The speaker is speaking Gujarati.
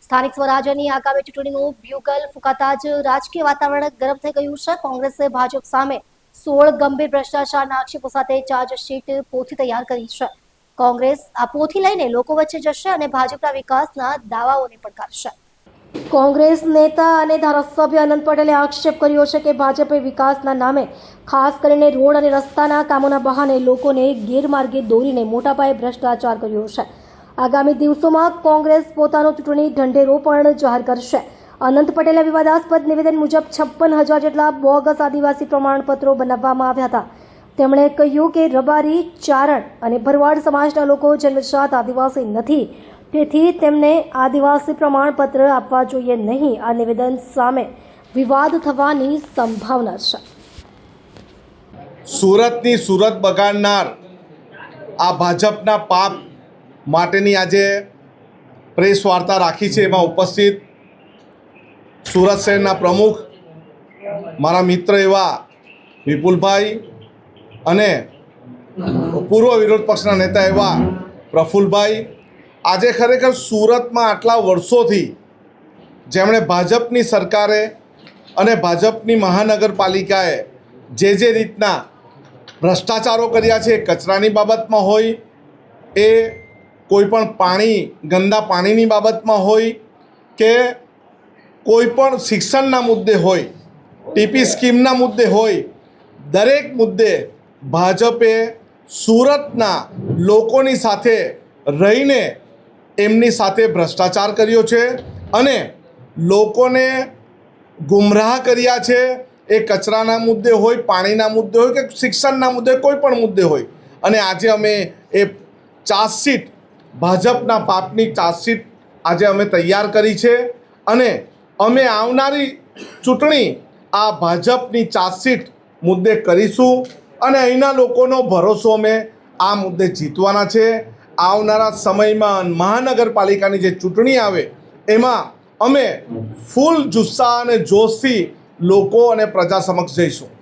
સ્થાનિક સ્વરાજ્યની આગામી ચૂંટણીનું બ્યુગલ ફૂંકાતા જ રાજકીય વાતાવરણ ગરમ થઈ ગયું છે. કોંગ્રેસે ભાજપ સામે 16 ગંભીર ભ્રષ્ટાચારના આક્ષેપો સાથે ચાર્જશીટ પોથી તૈયાર કરી છે. કોંગ્રેસ આ પોથી લઈને લોકો વચ્ચે જશે અને ભાજપના વિકાસના દાવાઓને પડકારશે. કોંગ્રેસ નેતા અને ધારાસભ્ય અનંત પટેલે આક્ષેપ કર્યો છે કે ભાજપે વિકાસના નામે ખાસ કરીને રોડ અને રસ્તાના કામોના બહાને લોકોને ગેરમાર્ગે દોરીને મોટા પાયે ભ્રષ્ટાચાર કર્યો છે. આગામી દિવસોમાં કોંગ્રેસ પોતાનો ચૂંટણી ઢંઢેરો પણ જાહેર કરશે. અનંત પટેલે વિવાદાસ્પદ નિવેદન મુજબ 56,000 જેટલા બોગસ આદિવાસી પ્રમાણપત્રો બનાવવામાં આવ્યા હતા. તેમણે કહ્યું કે રબારી, ચારણ અને ભરવાડ સમાજના લોકો જન્મજાત આદિવાસી નથી, તેથી તેમને આદિવાસી પ્રમાણપત્ર આપવા જોઈએ નહીં. આ નિવેદન સામે વિવાદ થવાની સંભાવના છે. સુરતની સુરત બગાડનાર આ ભાજપના પાપ માટેની આજે પ્રેસ વાર્તા રાખી છે. એમાં ઉપસ્થિત સુરત શહેરના પ્રમુખ, મારા મિત્ર એવા વિપુલભાઈ અને પૂર્વ વિરોધ પક્ષના નેતા એવા પ્રફુલભાઈ, આજે ખરેખર સુરતમાં આટલા વર્ષોથી જેમણે ભાજપની સરકારે અને ભાજપની મહાનગરપાલિકાએ જે રીતના ભ્રષ્ટાચારો કર્યા છે, કચરાની બાબતમાં હોય, એ કોઈપણ ગંદા પાણીની બાબતમાં હોય કે કોઈપણ શિક્ષણના મુદ્દે હોય, ટીપી સ્કીમના મુદ્દે હોય, દરેક મુદ્દે ભાજપે સુરતના લોકોની સાથે રહીને એમની સાથે ભ્રષ્ટાચાર કર્યો છે અને લોકોને ગુમરાહ કર્યા છે. એ કચરાના મુદ્દે હોય, પાણીના મુદ્દે હોય કે શિક્ષણના મુદ્દે, કોઈ પણ મુદ્દે હોય. અને આજે અમે એ ચાર્જશીટ, ભાજપના પાપની ચાર્જશીટ આજે અમે તૈયાર કરી છે અને અમે આવનારી ચૂંટણી આ ભાજપની ચાર્જશીટ મુદ્દે કરીશું અને અહીંના લોકોનો ભરોસો અમે આ મુદ્દે જીતવાના છે. આવનારા સમયમાં મહાનગરપાલિકાની જે ચૂંટણી આવે એમાં અમે ફૂલ જુસ્સા અને જોશથી લોકો અને પ્રજા સમક્ષ જઈશું.